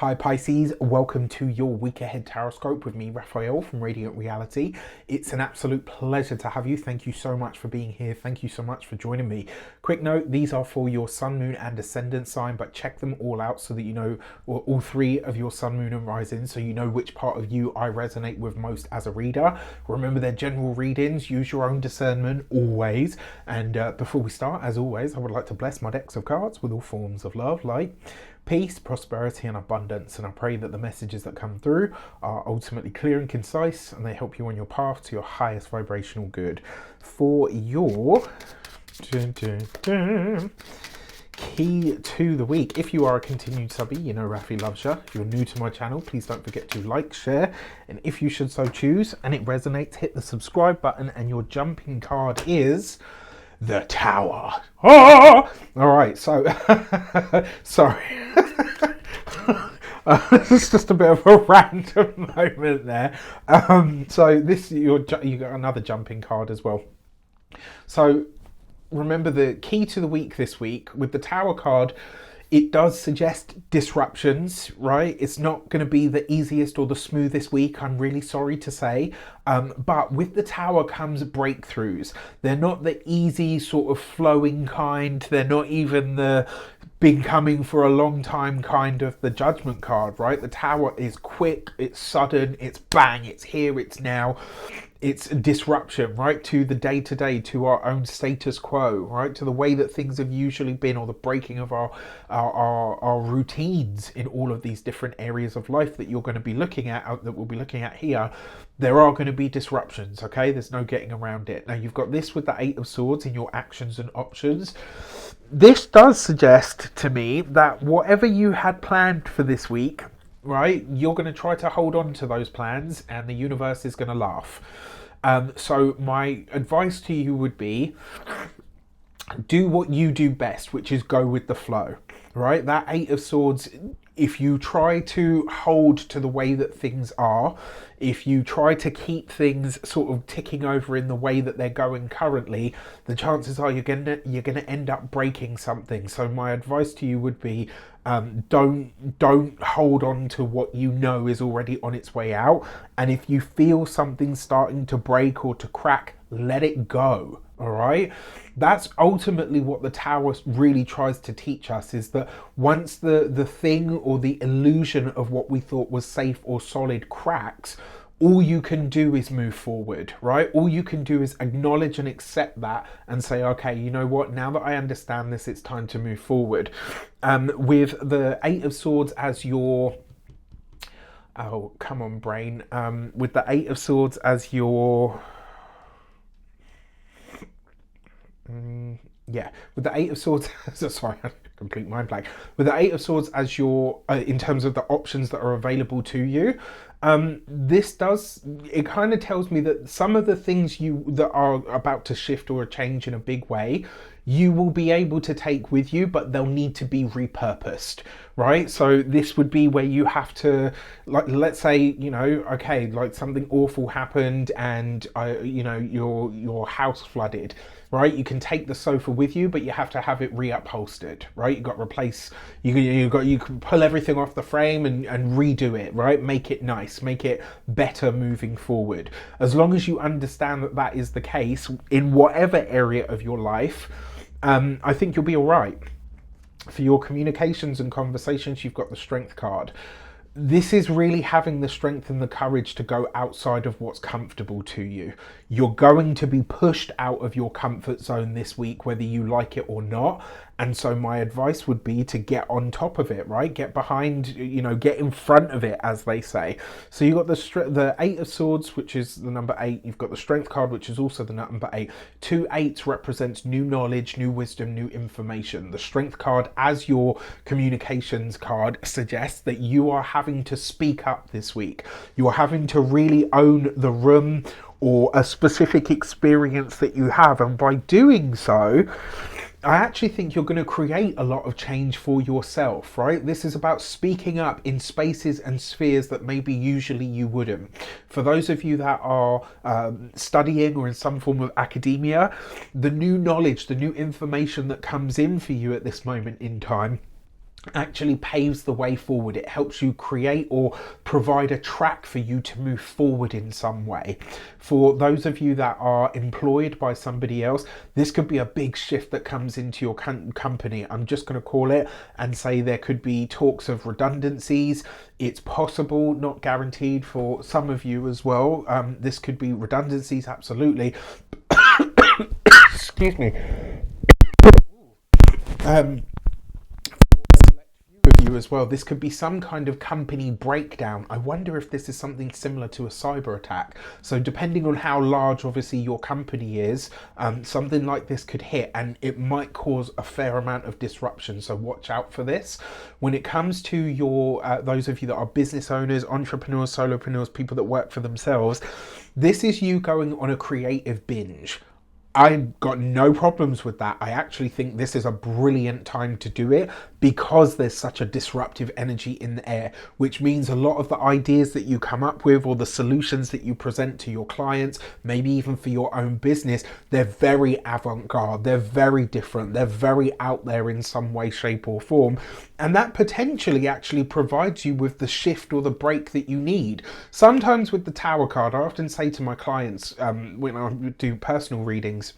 Hi Pisces, welcome to your week ahead tarot with me, Raphael from Radiant Reality. It's an absolute pleasure to have you. Thank you so much for being here. Thank you so much for joining me. Quick note, these are for your sun, moon and ascendant sign, but check them all out so that you know all three of your sun, moon and rising, so you know which part of you I resonate with most as a reader. Remember, they're general readings. Use your own discernment always. And before we start, as always, I would like to bless my decks of cards with all forms of love, light, peace, prosperity and abundance, and I pray that the messages that come through are ultimately clear and concise and they help you on your path to your highest vibrational good. For your key to the week, if you are a continued subby, you know Rafi loves you. If you're new to my channel, please don't forget to like, share, and if you should so choose and it resonates, hit the subscribe button. And your jumping card is the Tower. Oh! All right, so sorry. This is just a bit of a random moment there. So this you got another jumping card as well. So remember, the key to the week this week with the Tower card, it does suggest disruptions, right? It's not going to be the easiest or the smoothest week, I'm really sorry to say. But with the Tower comes breakthroughs. They're not the easy sort of flowing kind. They're not even the been coming for a long time kind of the Judgment card, right? The Tower is quick, it's sudden, it's bang, it's here, it's now. It's disruption, right, to the day-to-day, to our own status quo, right, to the way that things have usually been, or the breaking of our routines in all of these different areas of life that you're going to be looking at, that we'll be looking at here. There are going to be disruptions, okay? There's no getting around it. Now, you've got this with the Eight of Swords in your actions and options. This does suggest to me that whatever you had planned for this week, right, you're going to try to hold on to those plans and the universe is going to laugh. So my advice to you would be, do what you do best, which is go with the flow, right? That Eight of Swords, if you try to hold to the way that things are, if you try to keep things sort of ticking over in the way that they're going currently, the chances are you're gonna end up breaking something. So my advice to you would be, don't hold on to what you know is already on its way out. And if you feel something starting to break or to crack, let it go. All right, that's ultimately what the Tower really tries to teach us, is that once the thing or the illusion of what we thought was safe or solid cracks, all you can do is move forward, right? All you can do is acknowledge and accept that and say, okay, you know what, now that I understand this, it's time to move forward. With the Eight of Swords as your, oh, come on, brain. With the Eight of Swords as your, with the Eight of Swords, sorry, complete mind blank. With the Eight of Swords as your, in terms of the options that are available to you, this does, it kind of tells me that some of the things that are about to shift or change in a big way, you will be able to take with you, but they'll need to be repurposed, right? So this would be where you have to, like, let's say, you know, okay, like something awful happened and you know, your house flooded, right? You can take the sofa with you, but you have to have it reupholstered, right? You got to replace, you can pull everything off the frame and redo it, right? Make it nice, make it better moving forward. As long as you understand that that is the case in whatever area of your life, I think you'll be all right. For your communications and conversations, you've got the Strength card. This is really having the strength and the courage to go outside of what's comfortable to you. You're going to be pushed out of your comfort zone this week, whether you like it or not. And so my advice would be to get on top of it, right? Get behind, you know, get in front of it, as they say. So you've got the Eight of Swords, which is the number 8. You've got the Strength card, which is also the number 8. 2 8s represents new knowledge, new wisdom, new information. The Strength card as your communications card suggests that you are having to speak up this week. You are having to really own the room or a specific experience that you have. And by doing so, I actually think you're going to create a lot of change for yourself, right? This is about speaking up in spaces and spheres that maybe usually you wouldn't. For those of you that are studying or in some form of academia, the new knowledge, the new information that comes in for you at this moment in time actually paves the way forward. It helps you create or provide a track for you to move forward in some way. For those of you that are employed by somebody else, this could be a big shift that comes into your company. I'm just going to call it and say there could be talks of redundancies. It's possible, not guaranteed, for some of you as well. This could be redundancies, absolutely. Excuse me. With you as well, this could be some kind of company breakdown. I wonder if this is something similar to a cyber attack. So depending on how large obviously your company is, something like this could hit, and it might cause a fair amount of disruption, so watch out for this. When it comes to your those of you that are business owners, entrepreneurs, solopreneurs, people that work for themselves, this is you going on a creative binge. I've got no problems with that. I actually think this is a brilliant time to do it because there's such a disruptive energy in the air, which means a lot of the ideas that you come up with or the solutions that you present to your clients, maybe even for your own business, they're very avant-garde, they're very different, they're very out there in some way, shape or form. And that potentially actually provides you with the shift or the break that you need. Sometimes with the Tower card, I often say to my clients when I do personal readings,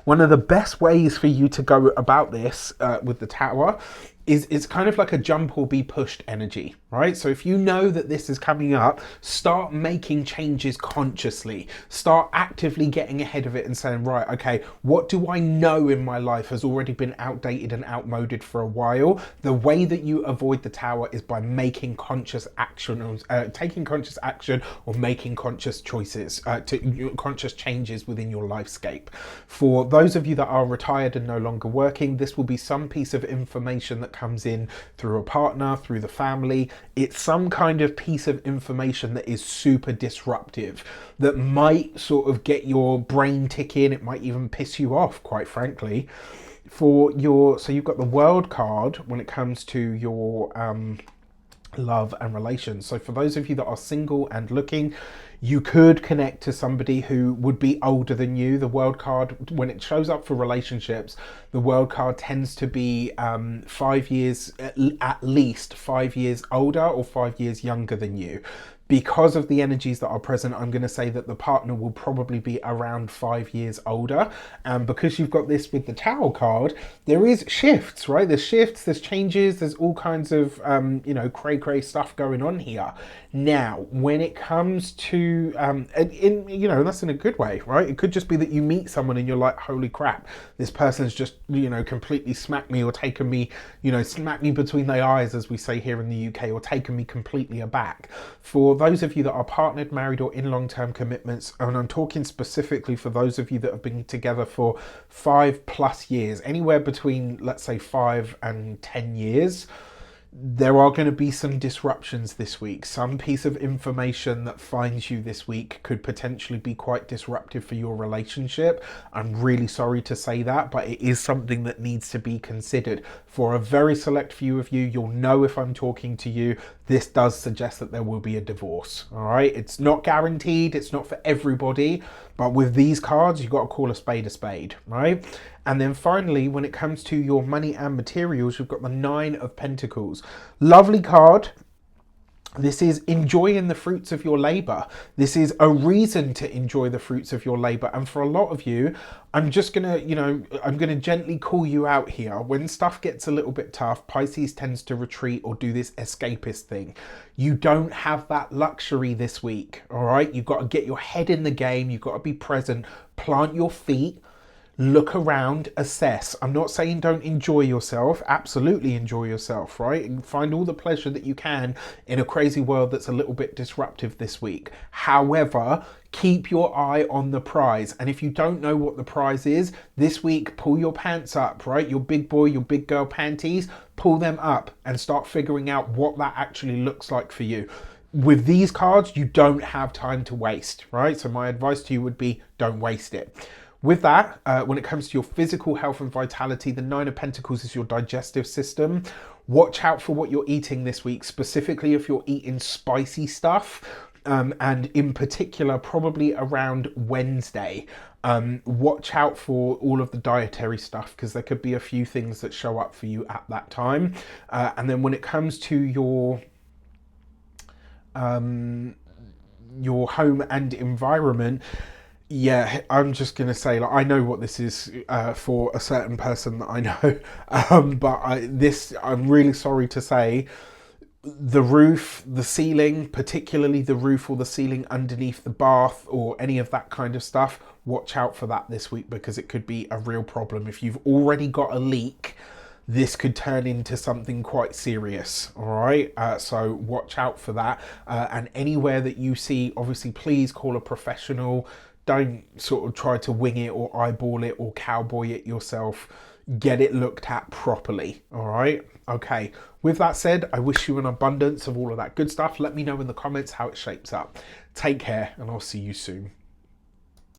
one of the best ways for you to go about this with the Tower is it's kind of like a jump or be pushed energy, right? So if you know that this is coming up, start making changes consciously. Start actively getting ahead of it and saying, right, okay, what do I know in my life has already been outdated and outmoded for a while? The way that you avoid the Tower is by making conscious action, taking conscious action or making conscious choices, conscious changes within your lifescape. For those of you that are retired and no longer working, this will be some piece of information that comes in through a partner, through the family. It's some kind of piece of information that is super disruptive, that might sort of get your brain ticking. It might even piss you off, quite frankly. So you've got the World card when it comes to your love and relations. So for those of you that are single and looking, you could connect to somebody who would be older than you. The World card, when it shows up for relationships, the World card tends to be 5 years, at least 5 years older or 5 years younger than you. Because of the energies that are present, I'm going to say that the partner will probably be around 5 years older. And because you've got this with the Tower card, there is shifts, right? There's shifts, there's changes, there's all kinds of, cray stuff going on here. Now, when it comes to, that's in a good way, right? It could just be that you meet someone and you're like, holy crap, this person's just, completely smacked me or taken me, smacked me between the eyes, as we say here in the UK, or taken me completely aback. For those of you that are partnered, married or in long-term commitments, and I'm talking specifically for those of you that have been together for 5+ years, anywhere between, let's say, 5 and 10 years, there are going to be some disruptions this week. Some piece of information that finds you this week could potentially be quite disruptive for your relationship. I'm really sorry to say that, but it is something that needs to be considered. For a very select few of you, you'll know if I'm talking to you, this does suggest that there will be a divorce, all right? It's not guaranteed, it's not for everybody, but with these cards, you've got to call a spade, right? And then finally, when it comes to your money and materials, you've got the 9 of Pentacles. Lovely card. This is enjoying the fruits of your labor. This is a reason to enjoy the fruits of your labor. And for a lot of you, I'm just gonna, I'm gonna gently call you out here. When stuff gets a little bit tough, Pisces tends to retreat or do this escapist thing. You don't have that luxury this week, all right? You've got to get your head in the game. You've got to be present, plant your feet, look around, assess. I'm not saying don't enjoy yourself. Absolutely enjoy yourself, right? And find all the pleasure that you can in a crazy world that's a little bit disruptive this week. However, keep your eye on the prize. And if you don't know what the prize is, this week, pull your pants up, right? Your big boy, your big girl panties, pull them up and start figuring out what that actually looks like for you. With these cards, you don't have time to waste, right? So my advice to you would be don't waste it. With that, when it comes to your physical health and vitality, the 9 of Pentacles is your digestive system. Watch out for what you're eating this week, specifically if you're eating spicy stuff. And in particular, probably around Wednesday. Watch out for all of the dietary stuff, because there could be a few things that show up for you at that time. And then when it comes to your home and environment, yeah, I'm just gonna say, like, I know what this is for a certain person that I know, but I'm really sorry to say, the roof, the ceiling, particularly the roof or the ceiling underneath the bath or any of that kind of stuff, watch out for that this week, because it could be a real problem. If you've already got a leak, this could turn into something quite serious. All right, so watch out for that. And anywhere that you see, obviously, please call a professional. Don't sort of try to wing it or eyeball it or cowboy it yourself. Get it looked at properly. All right, okay. With that said, I wish you an abundance of all of that good stuff. Let me know in the comments how it shapes up. Take care, and I'll see you soon.